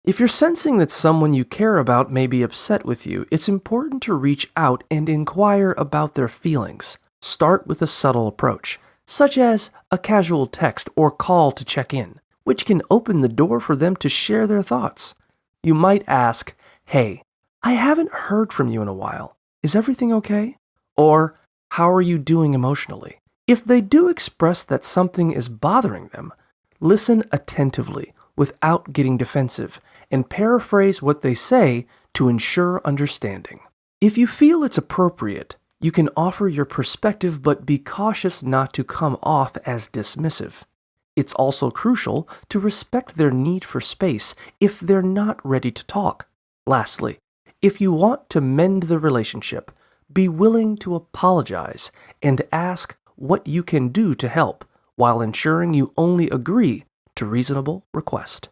If you're sensing that someone you care about may be upset with you, it's important to reach out and inquire about their feelings. Start with a subtle approach, such as a casual text or call to check in, which can open the door for them to share their thoughts. You might ask, "Hey, I haven't heard from you in a while. Is everything okay?" Or, "How are you doing emotionally?" If they do express that something is bothering them, listen attentively without getting defensive and paraphrase what they say to ensure understanding. If you feel it's appropriate, you can offer your perspective but be cautious not to come off as dismissive. It's also crucial to respect their need for space if they're not ready to talk. Lastly, if you want to mend the relationship, be willing to apologize and ask what you can do to help while ensuring you only agree to reasonable request.